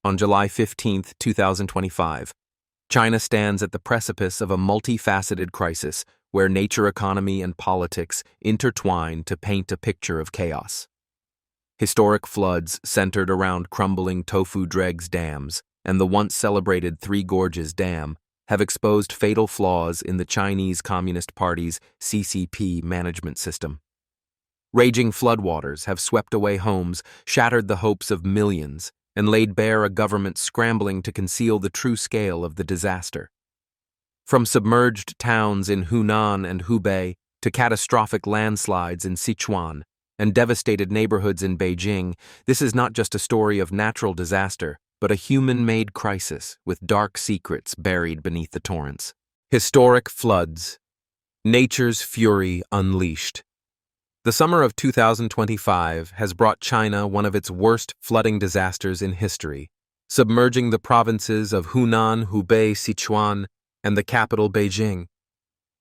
On July 15, 2025, China stands at the precipice of a multifaceted crisis where nature, economy, and politics intertwine to paint a picture of chaos. Historic floods centered around crumbling Tofu Dregs dams and the once celebrated Gorges Dam have exposed fatal flaws in the Chinese Communist Party's CCP management system. Raging floodwaters have swept away homes, shattered the hopes of millions, and laid bare a government scrambling to conceal the true scale of the disaster. From submerged towns in Hunan and Hubei to catastrophic landslides in Sichuan and devastated neighborhoods in Beijing, this is not just a story of natural disaster, but a human-made crisis with dark secrets buried beneath the torrents. Historic floods. Nature's fury unleashed. The summer of 2025 has brought China one of its worst flooding disasters in history, submerging the provinces of Hunan, Hubei, Sichuan, and the capital Beijing.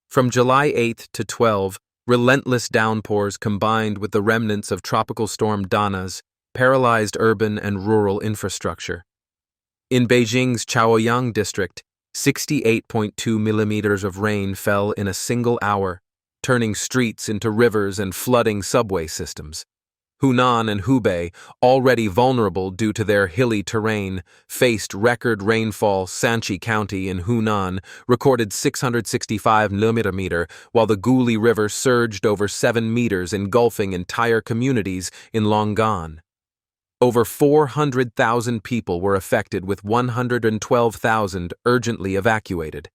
From July 8 to 12, relentless downpours combined with the remnants of tropical storm Danas paralyzed urban and rural infrastructure. In Beijing's Chaoyang district, 68.2 millimeters of rain fell in a single hour, turning streets into rivers and flooding subway systems. Hunan and Hubei, already vulnerable due to their hilly terrain, faced record rainfall. Shanxi County in Hunan recorded 665 millimeters, while the Guli River surged over 7 meters, engulfing entire communities in Longgan. Over 400,000 people were affected, with 112,000 urgently evacuated.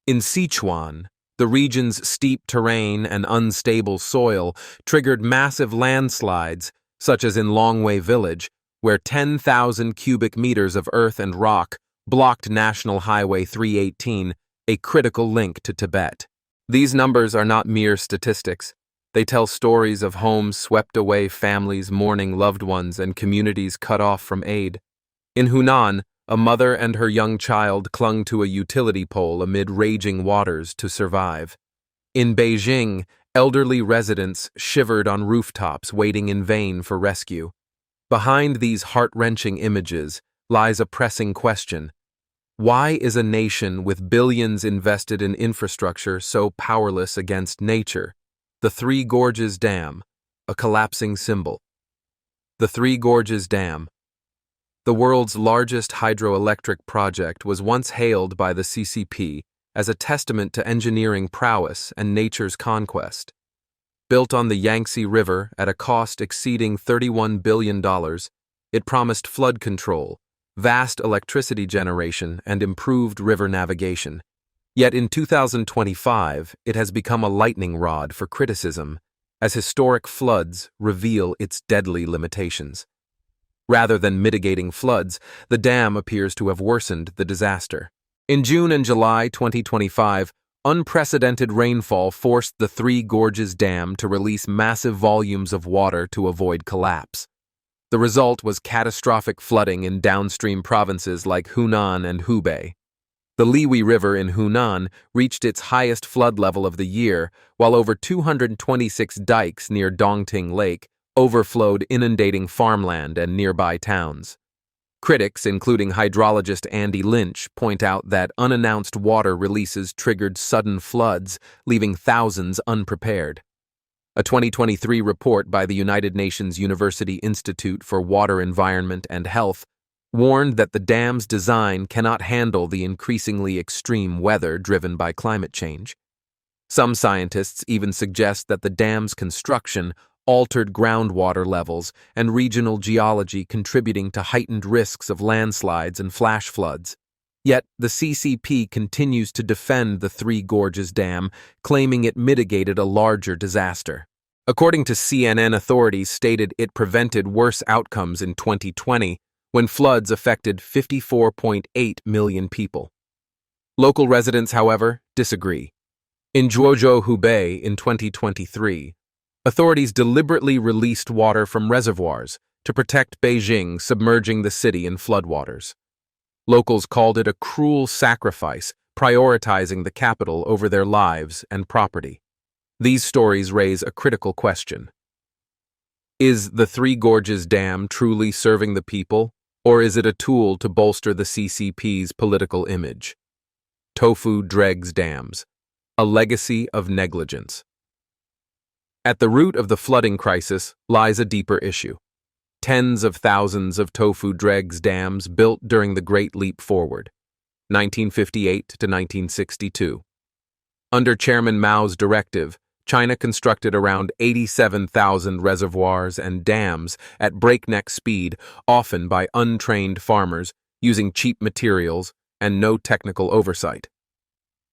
In Sichuan, the region's steep terrain and unstable soil triggered massive landslides, such as in Longwei Village, where 10,000 cubic meters of earth and rock blocked National Highway 318, a critical link to Tibet. These numbers are not mere statistics. They tell stories of homes swept away, families mourning loved ones, and communities cut off from aid. In Hunan, a mother and her young child clung to a utility pole amid raging waters to survive. In Beijing, elderly residents shivered on rooftops, waiting in vain for rescue. Behind these heart-wrenching images lies a pressing question. Why is a nation with billions invested in infrastructure so powerless against nature? The Gorges Dam, a collapsing symbol. The Gorges Dam, the world's largest hydroelectric project, was once hailed by the CCP as a testament to engineering prowess and nature's conquest. Built on the Yangtze River at a cost exceeding $31 billion, it promised flood control, vast electricity generation, and improved river navigation. Yet in 2025, it has become a lightning rod for criticism, as historic floods reveal its deadly limitations. Rather than mitigating floods, the dam appears to have worsened the disaster. In June and July 2025, unprecedented rainfall forced the Gorges Dam to release massive volumes of water to avoid collapse. The result was catastrophic flooding in downstream provinces like Hunan and Hubei. The Liwi River in Hunan reached its highest flood level of the year, while over 226 dikes near Dongting Lake overflowed, inundating farmland and nearby towns. Critics, including hydrologist Andy Lynch, point out that unannounced water releases triggered sudden floods, leaving thousands unprepared. A 2023 report by the United Nations University Institute for Water, Environment, and Health warned that the dam's design cannot handle the increasingly extreme weather driven by climate change. Some scientists even suggest that the dam's construction altered groundwater levels and regional geology, contributing to heightened risks of landslides and flash floods. Yet, the CCP continues to defend the Three Gorges Dam, claiming it mitigated a larger disaster. According to CNN, authorities stated it prevented worse outcomes in 2020 when floods affected 54.8 million people. Local residents, however, disagree. In Zhuozhou, Hubei, in 2023, authorities deliberately released water from reservoirs to protect Beijing, submerging the city in floodwaters. Locals called it a cruel sacrifice, prioritizing the capital over their lives and property. These stories raise a critical question. Is the Three Gorges Dam truly serving the people, or is it a tool to bolster the CCP's political image? Tofu Dregs dams, a legacy of negligence. At the root of the flooding crisis lies a deeper issue. Tens of thousands of Tofu Dregs dams built during the Great Leap Forward, 1958 to 1962. Under Chairman Mao's directive, China constructed around 87,000 reservoirs and dams at breakneck speed, often by untrained farmers, using cheap materials and no technical oversight.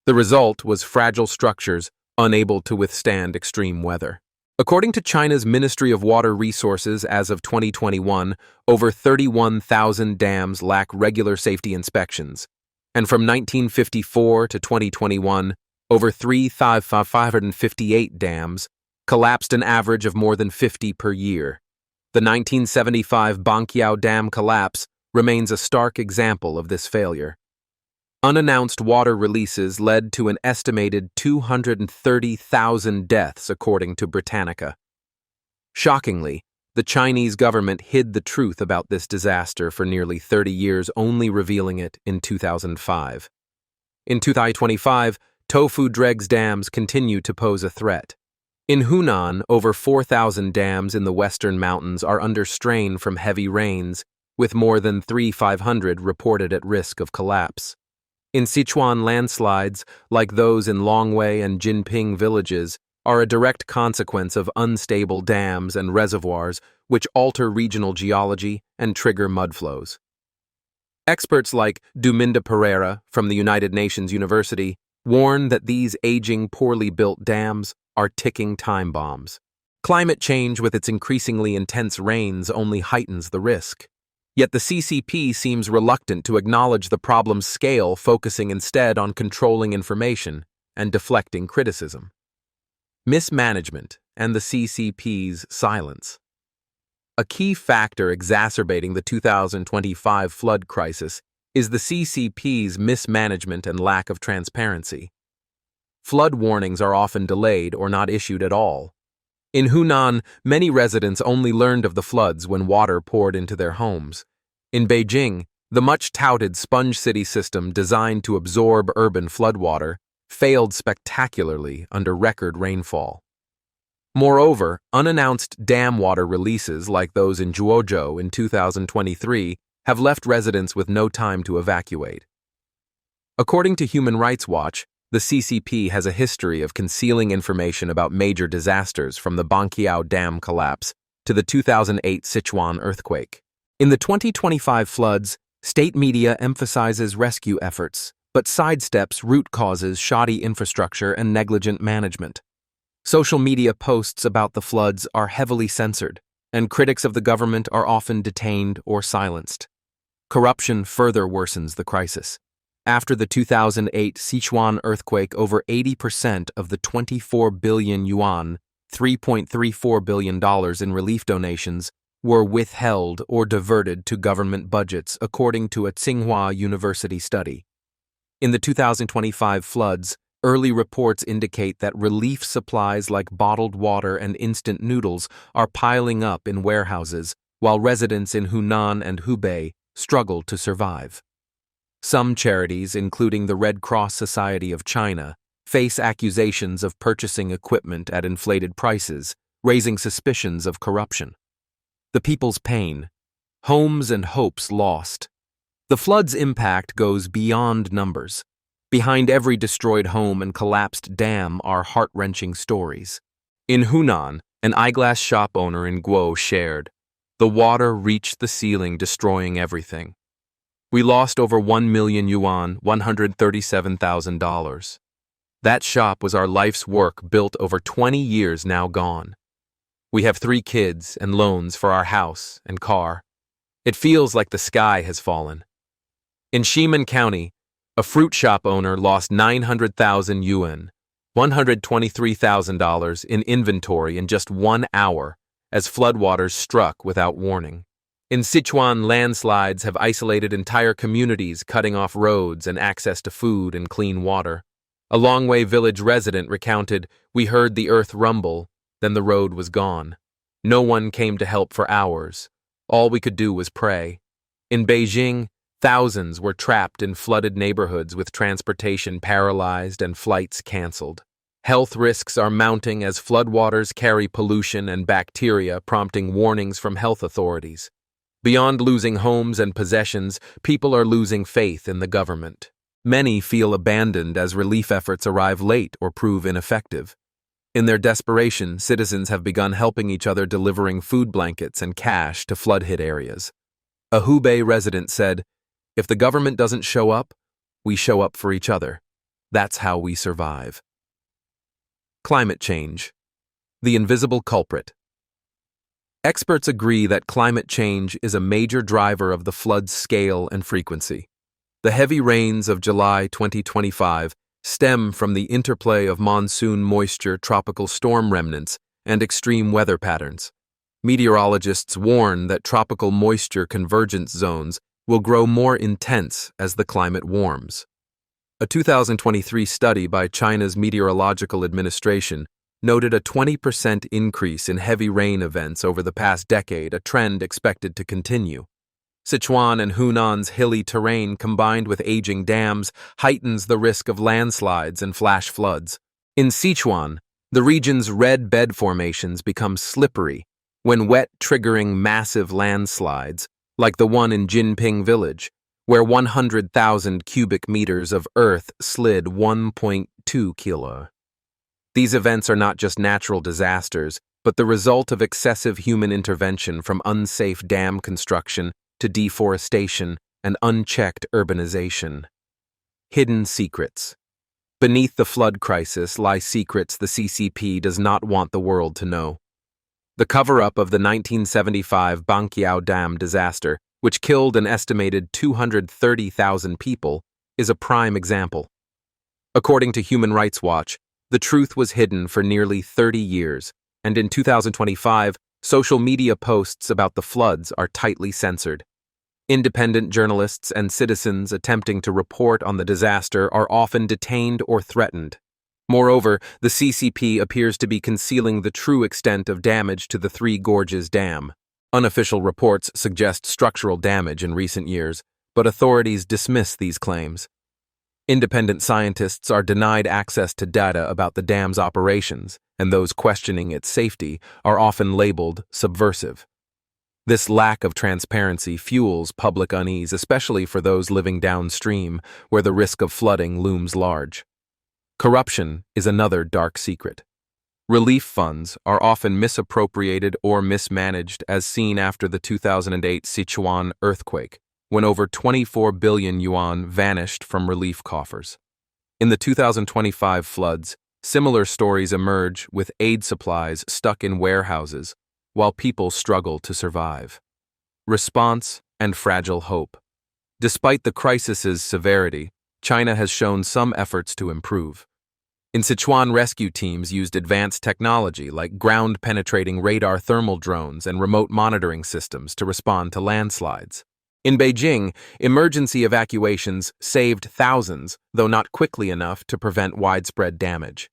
The result was fragile structures unable to withstand extreme weather. According to China's Ministry of Water Resources, as of 2021, over 31,000 dams lack regular safety inspections, and from 1954 to 2021, over 3,558 dams collapsed, an average of more than 50 per year. The 1975 Banqiao Dam collapse remains a stark example of this failure. Unannounced water releases led to an estimated 230,000 deaths, according to Britannica. Shockingly, the Chinese government hid the truth about this disaster for nearly 30 years, only revealing it in 2005. In 2025, Tofu Dregs dams continue to pose a threat. In Hunan, over 4,000 dams in the western mountains are under strain from heavy rains, with more than 3,500 reported at risk of collapse. In Sichuan, landslides, like those in Longwei and Jinping villages, are a direct consequence of unstable dams and reservoirs which alter regional geology and trigger mudflows. Experts like Duminda Pereira from the United Nations University warn that these aging, poorly built dams are ticking time bombs. Climate change, with its increasingly intense rains, only heightens the risk. Yet the CCP seems reluctant to acknowledge the problem's scale, focusing instead on controlling information and deflecting criticism. Mismanagement and the CCP's silence. A key factor exacerbating the 2025 flood crisis is the CCP's mismanagement and lack of transparency. Flood warnings are often delayed or not issued at all. In Hunan, many residents only learned of the floods when water poured into their homes. In Beijing, the much-touted sponge city system designed to absorb urban floodwater failed spectacularly under record rainfall. Moreover, unannounced dam water releases like those in Zhuozhou in 2023 have left residents with no time to evacuate. According to Human Rights Watch, the CCP has a history of concealing information about major disasters, from the Banqiao Dam collapse to the 2008 Sichuan earthquake. In the 2025 floods, state media emphasizes rescue efforts, but sidesteps root causes, shoddy infrastructure, and negligent management. Social media posts about the floods are heavily censored, and critics of the government are often detained or silenced. Corruption further worsens the crisis. After the 2008 Sichuan earthquake, over 80% of the 24 billion yuan, $3.34 billion in relief donations, were withheld or diverted to government budgets, according to a Tsinghua University study. In the 2025 floods, early reports indicate that relief supplies like bottled water and instant noodles are piling up in warehouses, while residents in Hunan and Hubei struggle to survive. Some charities, including the Red Cross Society of China, face accusations of purchasing equipment at inflated prices, raising suspicions of corruption. The people's pain, homes and hopes lost. The flood's impact goes beyond numbers. Behind every destroyed home and collapsed dam are heart-wrenching stories. In Hunan, an eyeglass shop owner in Guo shared, "The water reached the ceiling, destroying everything. We lost over 1 million yuan, $137,000. That shop was our life's work, built over 20 years, now gone. We have 3 kids and loans for our house and car. It feels like the sky has fallen." In Ximen County, a fruit shop owner lost 900,000 yuan, $123,000 in inventory in just 1 hour as floodwaters struck without warning. In Sichuan, landslides have isolated entire communities, cutting off roads and access to food and clean water. A Longwei village resident recounted, "We heard the earth rumble, then the road was gone. No one came to help for hours. All we could do was pray." In Beijing, thousands were trapped in flooded neighborhoods with transportation paralyzed and flights canceled. Health risks are mounting as floodwaters carry pollution and bacteria, prompting warnings from health authorities. Beyond losing homes and possessions, people are losing faith in the government. Many feel abandoned as relief efforts arrive late or prove ineffective. In their desperation, citizens have begun helping each other, delivering food blankets and cash to flood-hit areas. A Hubei resident said, "If the government doesn't show up, we show up for each other. That's how we survive." Climate change, the invisible culprit. Experts agree that climate change is a major driver of the flood's scale and frequency. The heavy rains of July 2025 stem from the interplay of monsoon moisture, tropical storm remnants, and extreme weather patterns. Meteorologists warn that tropical moisture convergence zones will grow more intense as the climate warms. A 2023 study by China's Meteorological Administration noted a 20% increase in heavy rain events over the past decade, a trend expected to continue. Sichuan and Hunan's hilly terrain, combined with aging dams, heightens the risk of landslides and flash floods. In Sichuan, the region's red bed formations become slippery when wet, triggering massive landslides, like the one in Jinping village, where 100,000 cubic meters of earth slid 1.2 kilo. These events are not just natural disasters, but the result of excessive human intervention, from unsafe dam construction to deforestation and unchecked urbanization. Hidden secrets. Beneath the flood crisis lie secrets the CCP does not want the world to know. The cover-up of the 1975 Banqiao Dam disaster, which killed an estimated 230,000 people, is a prime example. According to Human Rights Watch, the truth was hidden for nearly 30 years, and in 2025, social media posts about the floods are tightly censored. Independent journalists and citizens attempting to report on the disaster are often detained or threatened. Moreover, the CCP appears to be concealing the true extent of damage to the Three Gorges Dam. Unofficial reports suggest structural damage in recent years, but authorities dismiss these claims. Independent scientists are denied access to data about the dam's operations, and those questioning its safety are often labeled subversive. This lack of transparency fuels public unease, especially for those living downstream, where the risk of flooding looms large. Corruption is another dark secret. Relief funds are often misappropriated or mismanaged, as seen after the 2008 Sichuan earthquake, when over 24 billion yuan vanished from relief coffers. In the 2025 floods, similar stories emerge, with aid supplies stuck in warehouses, while people struggle to survive. Response and fragile hope. Despite the crisis's severity, China has shown some efforts to improve. In Sichuan, rescue teams used advanced technology like ground-penetrating radar thermal drones and remote monitoring systems to respond to landslides. In Beijing, emergency evacuations saved thousands, though not quickly enough to prevent widespread damage.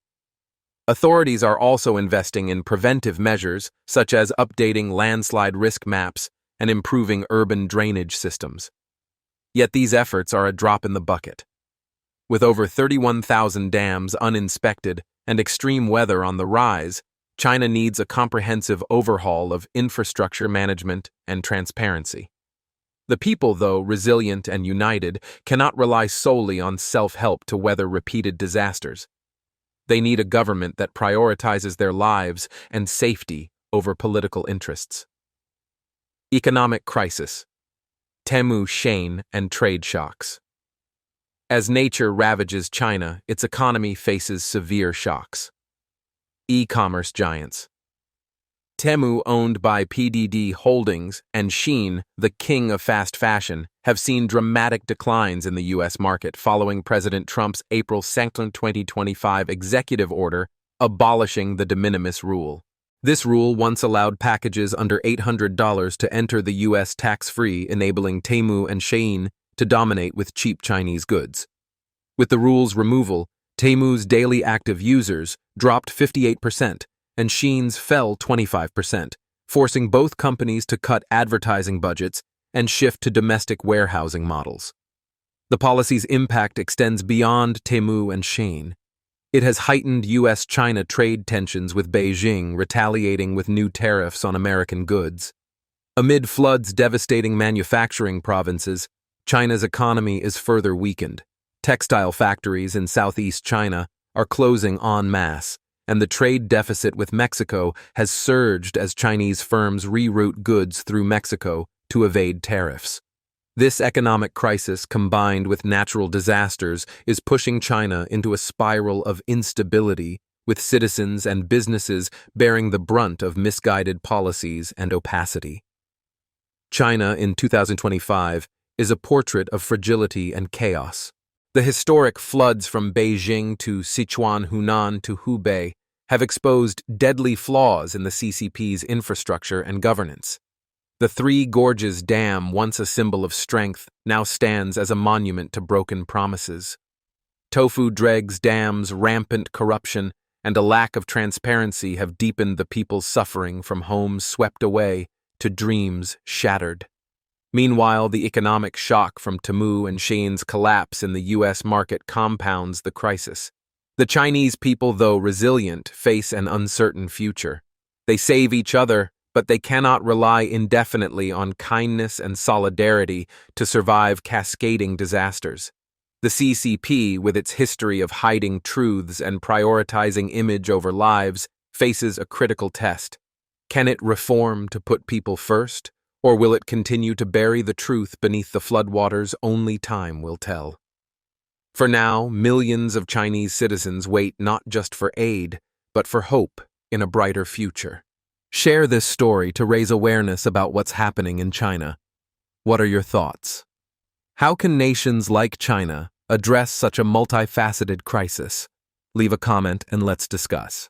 Authorities are also investing in preventive measures, such as updating landslide risk maps and improving urban drainage systems. Yet these efforts are a drop in the bucket. With over 31,000 dams uninspected and extreme weather on the rise, China needs a comprehensive overhaul of infrastructure management and transparency. The people, though resilient and united, cannot rely solely on self-help to weather repeated disasters. They need a government that prioritizes their lives and safety over political interests. Economic crisis, Temu Shein, and trade shocks. As nature ravages China, its economy faces severe shocks. E-commerce giants. Temu, owned by PDD Holdings, and Shein, the king of fast fashion, have seen dramatic declines in the U.S. market following President Trump's April 2, 2025 executive order abolishing the de minimis rule. This rule once allowed packages under $800 to enter the U.S. tax-free, enabling Temu and Shein to dominate with cheap Chinese goods. With the rule's removal, Temu's daily active users dropped 58%, and Shein's fell 25%, forcing both companies to cut advertising budgets and shift to domestic warehousing models. The policy's impact extends beyond Temu and Shein. It has heightened U.S.-China trade tensions, with Beijing retaliating with new tariffs on American goods. Amid floods devastating manufacturing provinces, China's economy is further weakened. Textile factories in southeast China are closing en masse, and the trade deficit with Mexico has surged as Chinese firms reroute goods through Mexico to evade tariffs. This economic crisis, combined with natural disasters, is pushing China into a spiral of instability, with citizens and businesses bearing the brunt of misguided policies and opacity. China in 2025 is a portrait of fragility and chaos. The historic floods from Beijing to Sichuan, Hunan to Hubei have exposed deadly flaws in the CCP's infrastructure and governance. The Three Gorges Dam, once a symbol of strength, now stands as a monument to broken promises. Tofu Dregs dams, rampant corruption, and a lack of transparency have deepened the people's suffering, from homes swept away to dreams shattered. Meanwhile, the economic shock from Temu and Shein's collapse in the U.S. market compounds the crisis. The Chinese people, though resilient, face an uncertain future. They save each other, but they cannot rely indefinitely on kindness and solidarity to survive cascading disasters. The CCP, with its history of hiding truths and prioritizing image over lives, faces a critical test. Can it reform to put people first? Or will it continue to bury the truth beneath the floodwaters? Only time will tell. For now, millions of Chinese citizens wait not just for aid, but for hope in a brighter future. Share this story to raise awareness about what's happening in China. What are your thoughts? How can nations like China address such a multifaceted crisis? Leave a comment and let's discuss.